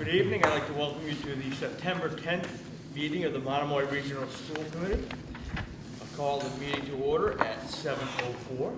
Good evening. I'd like to welcome you to the September 10th meeting of the Monomoy Regional School Committee. I'll call the meeting to order at 7:04.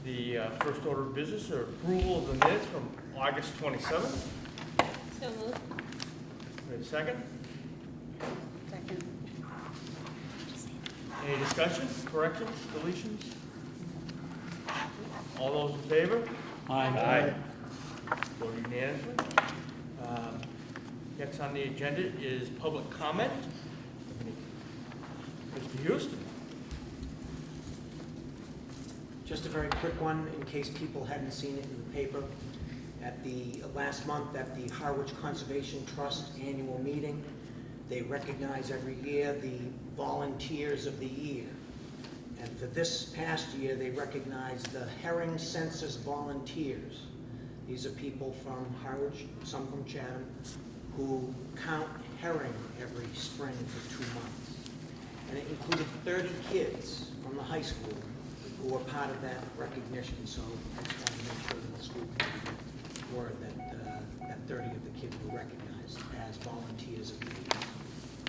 The first order of business are approval of the minutes from August 27th. So moved. Wait a second. Second. Any discussion, corrections, deletions? All those in favor? Aye. Voted unanimously. Next on the agenda is public comment. Mr. Houston. Just a very quick one, in case people hadn't seen it in the paper. At the last month, at the Harwich Conservation Trust annual meeting, they recognize every year the volunteers of the year. And for this past year, they recognized the herring census volunteers. These are people from Harwich, some from Chatham, who count herring every spring for 2 months. And it included 30 kids from the high school who were part of that recognition. So I just wanted to make sure that the school committee were that 30 of the kids were recognized as volunteers of the year.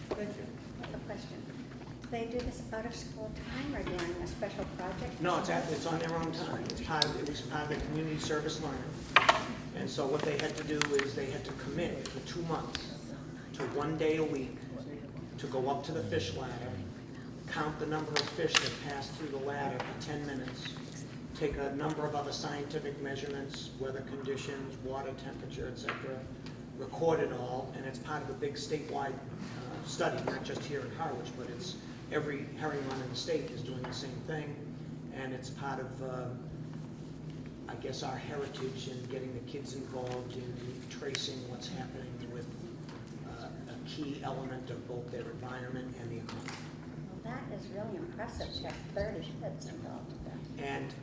Thank you. I have a question. Do they do this out of school time or during a special project? No, it's on their own time. It was part of the community service learning. And so what they had to do is they had to commit for 2 months to 1 day a week to go up to the fish ladder, count the number of fish that passed through the ladder for 10 minutes, take a number of other scientific measurements, weather conditions, water temperature, etc., record it all, and it's part of a big statewide study, not just here in Harwich, but it's every herring run in the state is doing the same thing, and it's part of I guess our heritage in getting the kids involved in tracing what's happening with a key element of both their environment and the economy. Well, that is really impressive to have 30 kids involved with that. And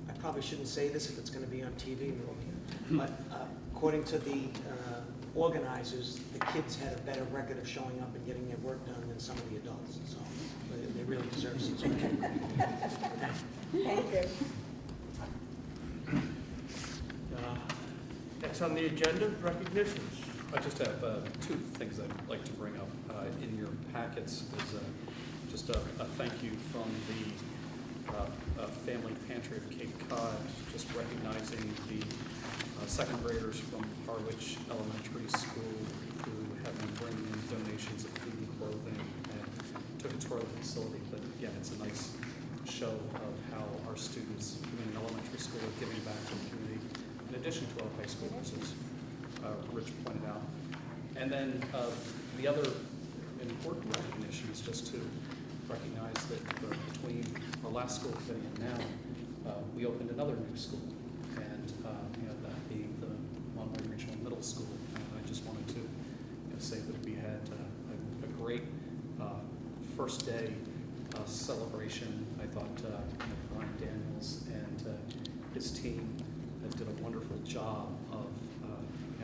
I probably shouldn't say this if it's going to be on TV, but according to the organizers, the kids had a better record of showing up and getting their work done than some of the adults. So they really deserve some credit. Thank you. Next on the agenda, recognitions. I just have two things I'd like to bring up. In your packets is just a thank you from the Family Pantry of Cape Cod, just recognizing the second graders from Harwich Elementary School who have been bringing in donations of food and clothing and took a tour of the facility. But again, it's a nice show of how our students in elementary school are giving back to the community in addition to our high schoolers, as Rich pointed out. And then the other important recognition is just to recognize that between our last school committee and now, we opened another new school, and that being the Monomoy Regional Middle School. And I just wanted to say that we had a great first day celebration. I thought Brian Daniels and his team did a wonderful job of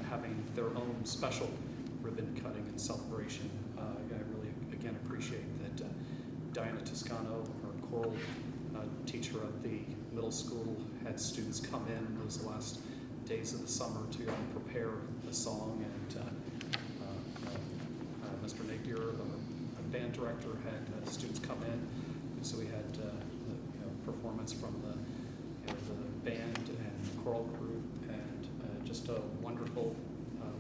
having their own special ribbon cutting and celebration. I really, again, appreciate that Diana Toscano, our choral teacher at the middle school, had students come in those last days of the summer to prepare a song, and Mr. Napier, the band director, had students come in, so we had performance from the band and choral group, and just a wonderful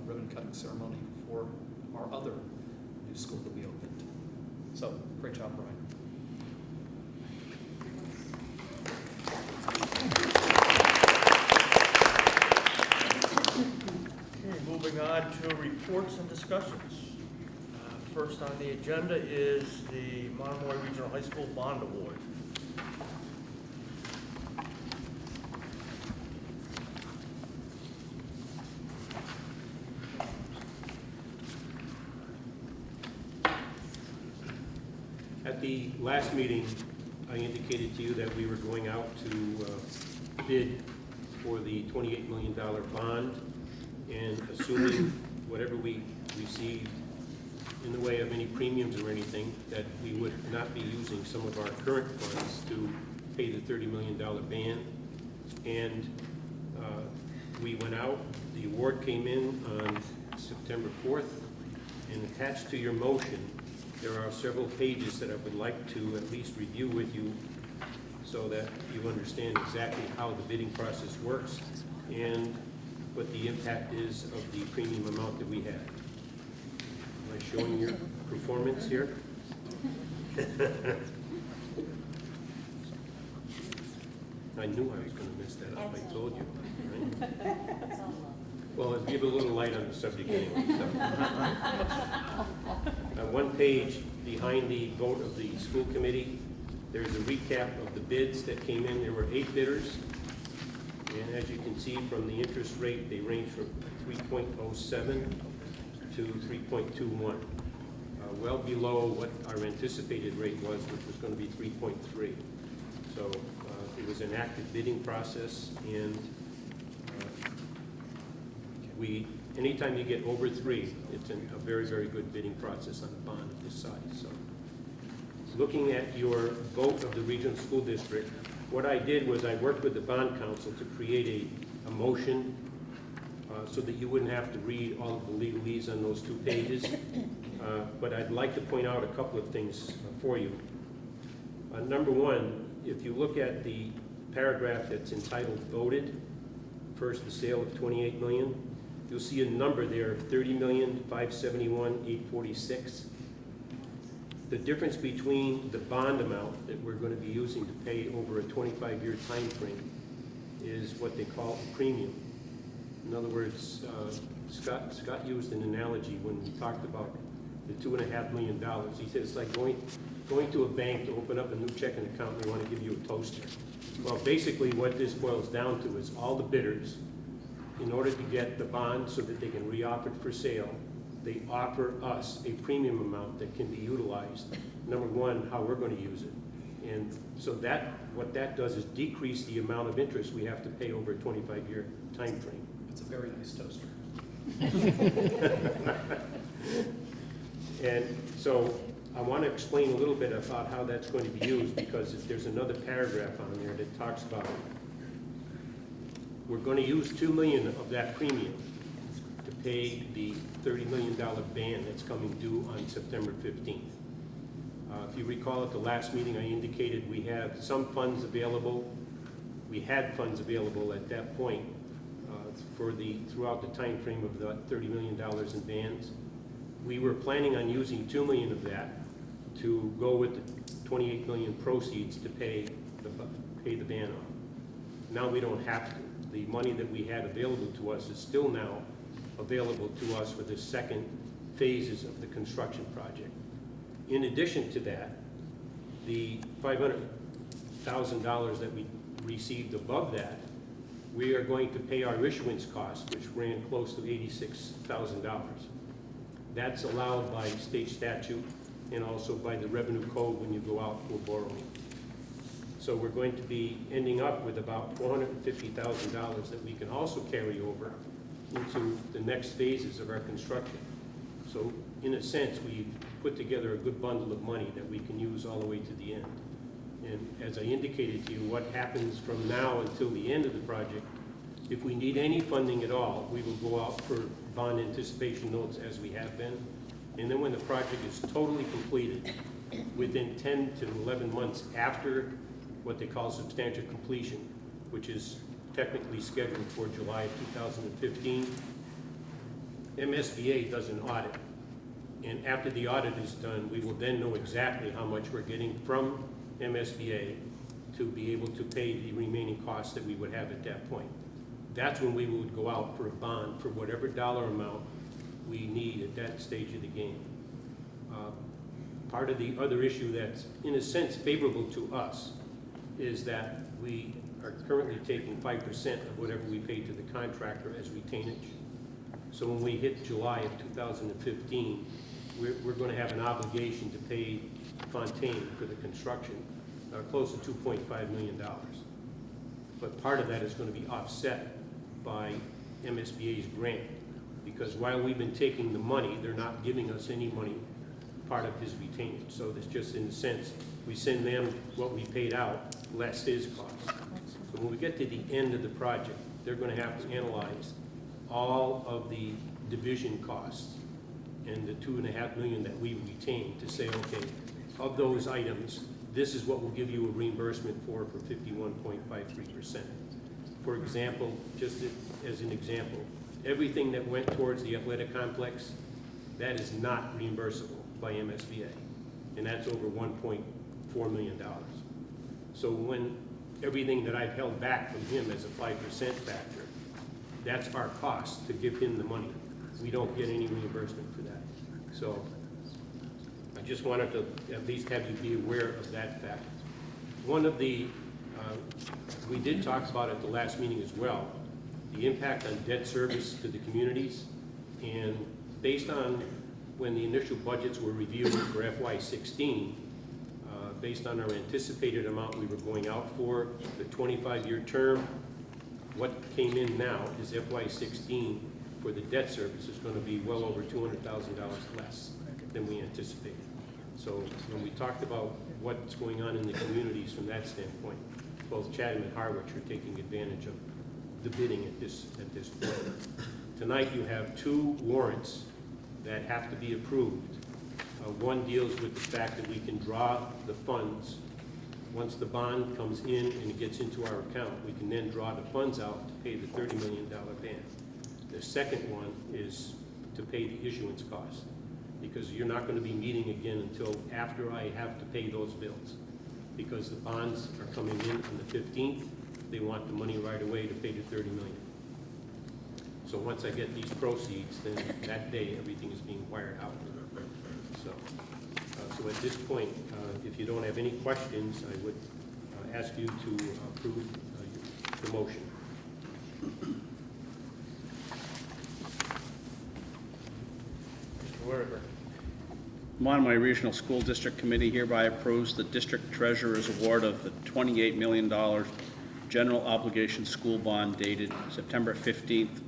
ribbon cutting ceremony for our other new school that we opened. So, great job, Brian. Okay, moving on to reports and discussions. First on the agenda is the Monomoy Regional High School Bond Award. At the last meeting, I indicated to you that we were going out to bid for the $28 million bond, and assuming whatever we received in the way of any premiums or anything, that we would not be using some of our current funds to pay the $30 million band. And We went out, the award came in on September 4th, and attached to your motion, there are several pages that I would like to at least review with you so that you understand exactly how the bidding process works and what the impact is of the premium amount that we have. Am I showing your performance here? I knew I was going to mess that up, I told you. Right? Well, let's give a little light on the subject anyway. So. On one page, behind the vote of the school committee, there's a recap of the bids that came in. There were 8 bidders. And as you can see from the interest rate, they range from 3.07 to 3.21. Well below what our anticipated rate was, which was going to be 3.3. So it was an active bidding process, and anytime you get over 3, it's a very, very good bidding process on a bond of this size. So looking at your vote of the regional school district, what I did was I worked with the bond council to create a motion so that you wouldn't have to read all of the legalese on those 2 pages. But I'd like to point out a couple of things for you. Number one, if you look at the paragraph that's entitled voted, first the sale of $28 million, you'll see a number there, $30,571,846. The difference between the bond amount that we're going to be using to pay over a 25-year time frame is what they call a premium. In other words, Scott used an analogy when we talked about the $2.5 million. He said it's like going to a bank to open up a new checking account and they want to give you a toaster. Well, basically what this boils down to is all the bidders, in order to get the bond so that they can re-offer it for sale, they offer us a premium amount that can be utilized. Number one, how we're going to use it. And so what that does is decrease the amount of interest we have to pay over a 25-year time frame. It's a very nice toaster. And so I want to explain a little bit about how that's going to be used, because there's another paragraph on there that talks about we're going to use $2 million of that premium to pay the $30 million ban that's coming due on September 15th. If you recall at the last meeting, I indicated we have some funds available. We had funds available at that point throughout the time frame of the $30 million in bans. We were planning on using $2 million of that to go with the $28 million proceeds to pay the ban off. Now we don't have to. The money that we had available to us is still now available to us for the second phases of the construction project. In addition to that, the $500,000 that we received above that, we are going to pay our issuance costs, which ran close to $86,000. That's allowed by state statute and also by the revenue code when you go out for borrowing. So we're going to be ending up with about $450,000 that we can also carry over into the next phases of our construction. So in a sense, we've put together a good bundle of money that we can use all the way to the end. And as I indicated to you, what happens from now until the end of the project, if we need any funding at all, we will go out for bond anticipation notes as we have been. And then when the project is totally completed, within 10 to 11 months after what they call substantial completion, which is technically scheduled for July of 2015, MSBA does an audit. And after the audit is done, we will then know exactly how much we're getting from MSBA to be able to pay the remaining costs that we would have at that point. That's when we would go out for a bond for whatever dollar amount we need at that stage of the game. Part of the other issue that's, in a sense, favorable to us is that we are currently taking 5% of whatever we pay to the contractor as retainage. So when we hit July of 2015, we're going to have an obligation to pay Fontaine for the construction, close to $2.5 million. But part of that is going to be offset by MSBA's grant, because while we've been taking the money, they're not giving us any money, part of his retainage. So it's just, in a sense, we send them what we paid out, less his costs. So when we get to the end of the project, they're gonna have to analyze all of the division costs and the 2.5 million that we retain to say, okay, of those items, this is what we'll give you a reimbursement for 51.53%. For example, just as an example, everything that went towards the athletic complex, that is not reimbursable by MSBA, and that's over $1.4 million. So when everything that I've held back from him as a 5% factor, that's our cost to give him the money. We don't get any reimbursement for that. So I just wanted to at least have you be aware of that fact. One of the, we did talk about at the last meeting as well, the impact on debt service to the communities. And based on when the initial budgets were reviewed for FY16, based on our anticipated amount we were going out for, the 25-year term, what came in now is FY16 for the debt service is going to be well over $200,000 less than we anticipated. So when we talked about what's going on in the communities from that standpoint, both Chatham and Harwich are taking advantage of the bidding at this point. Tonight you have 2 warrants that have to be approved. One deals with the fact that we can draw the funds. Once the bond comes in and it gets into our account, we can then draw the funds out to pay the $30 million ban. The second one is to pay the issuance cost, because you're not going to be meeting again until after I have to pay those bills, because the bonds are coming in on the 15th. They want the money right away to pay the $30 million. So once I get these proceeds, then that day everything is being wired out. So at this point, if you don't have any questions, I would ask you to approve the motion. Mr. Werber. Monomoy Regional School District Committee hereby approves the district treasurer's award of the $28 million general obligation school bond dated September 15th,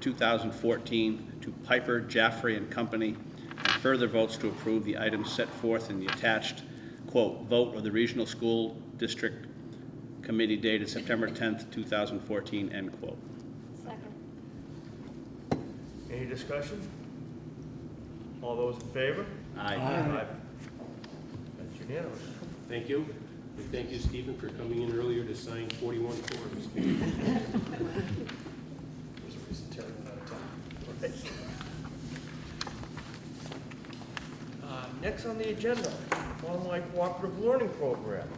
2014 to Piper, Jaffray and Company, and further votes to approve the items set forth in the attached, quote, vote of the Regional School District Committee dated September 10th, 2014, end quote. Second. Any discussion? All those in favor? Aye. That's unanimous. Thank you. And thank you, Stephen, for coming in earlier to sign 41 forms. There's a reason Terry went out of town. Next on the agenda, Online Cooperative Learning Program.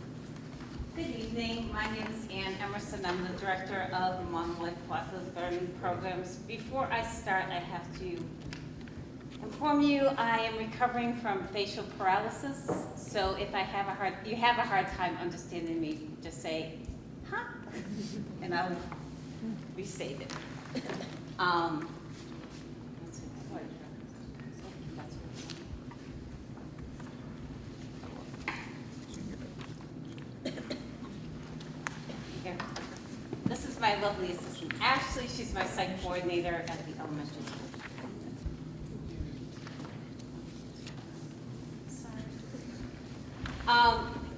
Good evening. My name is Ann Emerson. I'm the director of the Monomoy Cooperative Learning Programs. Before I start, I have to inform you I am recovering from facial paralysis. So if you have a hard time understanding me, just say, huh? And I'll restate it. This is my lovely assistant, Ashley. She's my site coordinator at the elementary school.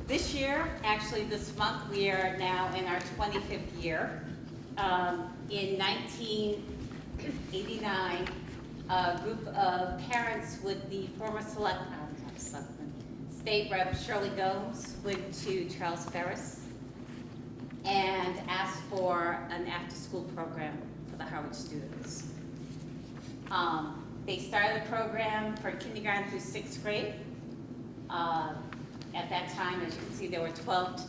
This year, actually this month, we are now in our 25th year. In 1989, a group of parents with the former State Rep Shirley Gomes went to Charles Ferris and asked for an after-school program for the Harwich students. They started a program for kindergarten through 6th grade. At that time, as you can see, there were 12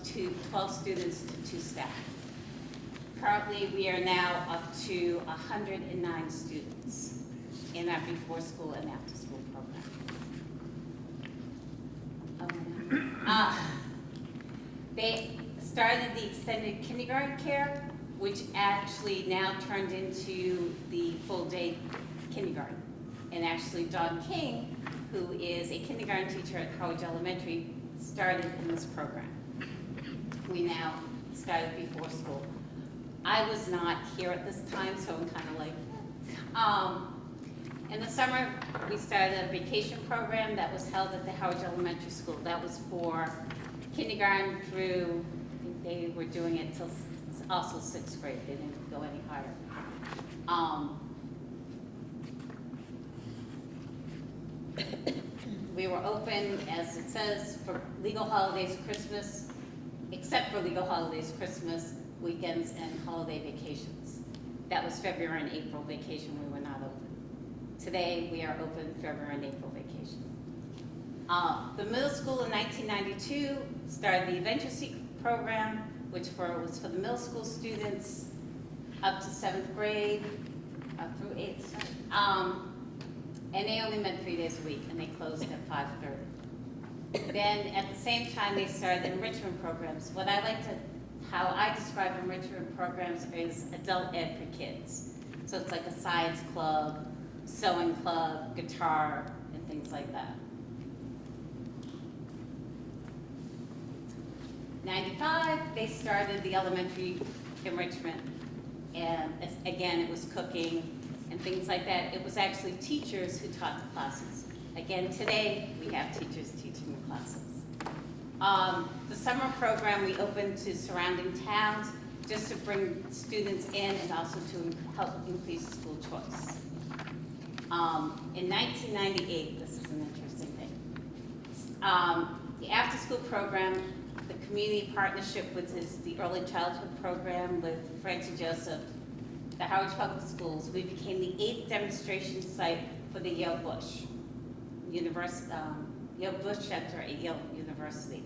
students to 2 staff. Currently, we are now up to 109 students in our before school and after school program. They started the extended kindergarten care, which actually now turned into the full day kindergarten. And actually Dawn King, who is a kindergarten teacher at Harwich Elementary, started in this program. We now started before school. I was not here at this time, so I'm kind of like, in the summer, we started a vacation program that was held at the Harwich Elementary School. That was for kindergarten through, I think they were doing it till also sixth grade, they didn't go any higher. We were open, as it says, for legal holidays, Christmas, except for legal holidays, Christmas, weekends, and holiday vacations. That was February and April vacation, we were not open. Today, we are open February and April vacation. The middle school in 1992 started the Adventure Seek program, which was for the middle school students up to 7th grade, through 8th, and they only met 3 days a week, and they closed at 5:30. Then, at the same time, they started enrichment programs. How I describe enrichment programs is adult ed for kids. So it's like a science club, sewing club, guitar, and things like that. 95, they started the elementary enrichment, and again, it was cooking and things like that. It was actually teachers who taught the classes. Again, today, we have teachers teaching the classes. The summer program we opened to surrounding towns just to bring students in and also to help increase school choice. In 1998, this is an interesting thing. The after-school program, the community partnership with the early childhood program with Francie Joseph, the Howard Public Schools, we became the 8th demonstration site for the Yale Bush Center at Yale University.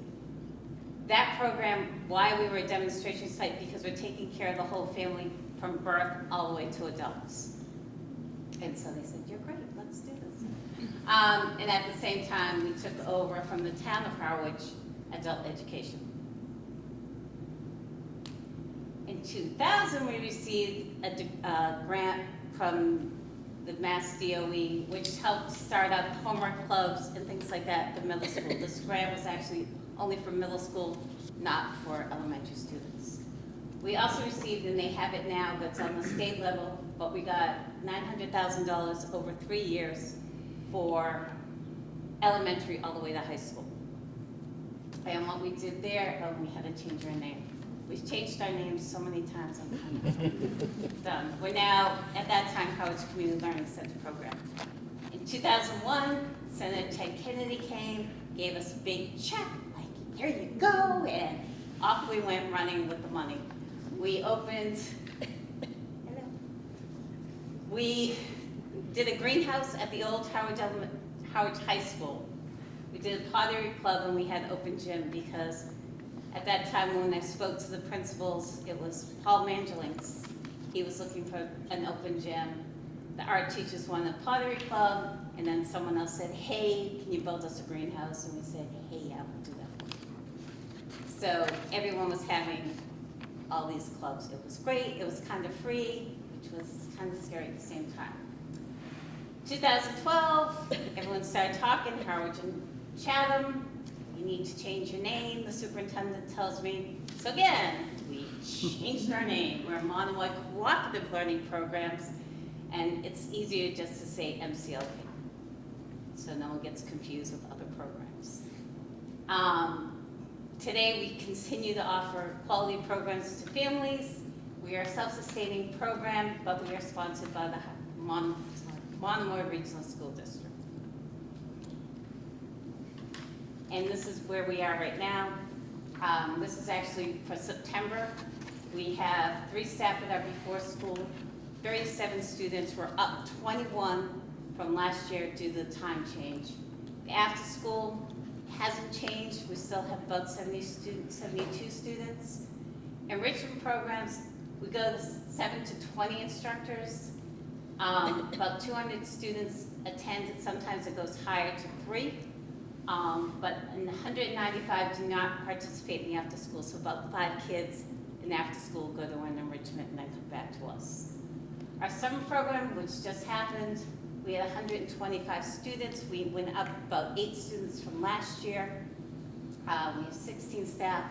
That program, why we were a demonstration site, because we're taking care of the whole family from birth all the way to adults. And so they said, you're great, let's do this. And at the same time, we took over from the town of Harwich adult education. In 2000, we received a grant from the Mass DOE, which helped start up homework clubs and things like that at the middle school. This grant was actually only for middle school, not for elementary students. We also received, and they have it now, that's on the state level, but we got $900,000 over 3 years for elementary all the way to high school. And what we did there, we had to change our name. We've changed our names so many times, I'm kind of done. We're now, at that time, Howard Community Learning Center program. In 2001, Senator Ted Kennedy came, gave us a big check, like, here you go, and off we went running with the money. We opened, we did a greenhouse at the old Howard High School. We did a pottery club, and we had open gym because at that time when I spoke to the principals, it was Paul Mangelinks. He was looking for an open gym. The art teachers wanted a pottery club, and then someone else said, hey, can you build us a greenhouse? And we said, hey, yeah, we'll do that. So everyone was having all these clubs. It was great, it was kind of free, which was kind of scary at the same time. 2012, everyone started talking, Harwich and Chatham, you need to change your name, the superintendent tells me. So again, we changed our name. We're Monomoy Cooperative Learning Programs, and it's easier just to say MCLP, so no one gets confused with other programs. Today, we continue to offer quality programs to families. We are a self-sustaining program, but we are sponsored by the Monomoy Regional School District. And this is where we are right now. This is actually for September. We have 3 staff at our before school, 37 students. We're up 21 from last year due to the time change. The after school hasn't changed. We still have about 72 students. Enrichment programs, we go to 7 to 20 instructors. About 200 students attend, and sometimes it goes higher to 3. But 195 do not participate in the after school, so about 5 kids in after school go to an enrichment and then come back to us. Our summer program, which just happened, we had 125 students. We went up about 8 students from last year. We have 16 staff.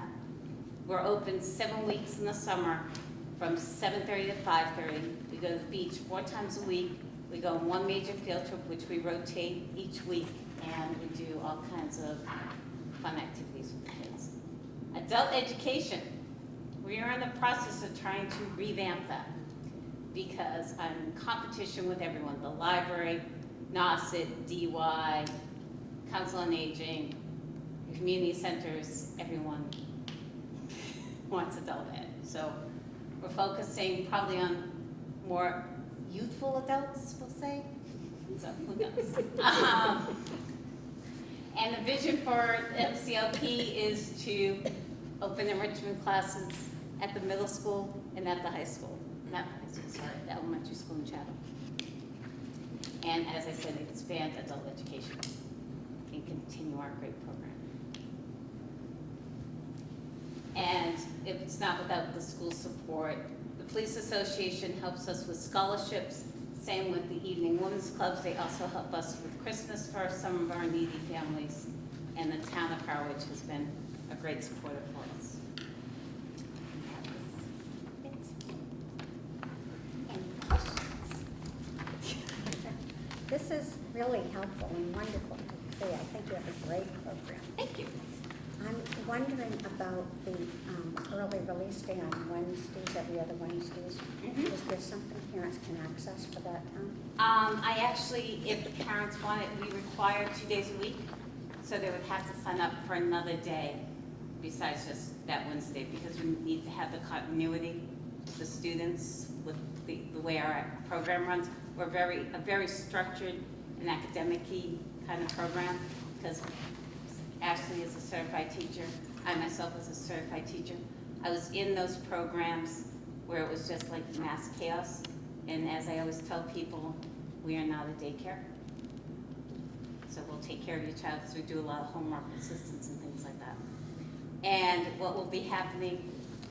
We're open 7 weeks in the summer from 7:30 to 5:30. We go to the beach 4 times a week. We go on 1 major field trip, which we rotate each week, and we do all kinds of fun activities with the kids. Adult education. We are in the process of trying to revamp that because I'm in competition with everyone, the library, NOSIT, DY, Council on Aging, community centers, everyone wants adult ed. So we're focusing probably on more youthful adults, we'll say. So who knows? And the vision for MCLP is to open enrichment classes at the middle school and at the high school. Not high school, sorry, the elementary school in Chatham. And as I said, expand adult education and continue our great program. And if it's not without the school support, the Police Association helps us with scholarships. Same with the Evening Women's Clubs. They also help us with Christmas for some of our needy families. And the town of Harwich has been a great supporter for us. That was it. Any questions? This is really helpful and wonderful to see. I think you have a great program. Thank you. I'm wondering about the early release day on Wednesdays, every other Wednesdays. Mhm. Is there something parents can access for that time? I actually, if the parents want it, we require 2 days a week. So they would have to sign up for another day besides just that Wednesday because we need to have the continuity with the students with the way our program runs. We're a very structured and academic-y kind of program because Ashley is a certified teacher. I myself was a certified teacher. I was in those programs where it was just like mass chaos. And as I always tell people, we are not a daycare. So we'll take care of your child because we do a lot of homework assistance and things like that. And what will be happening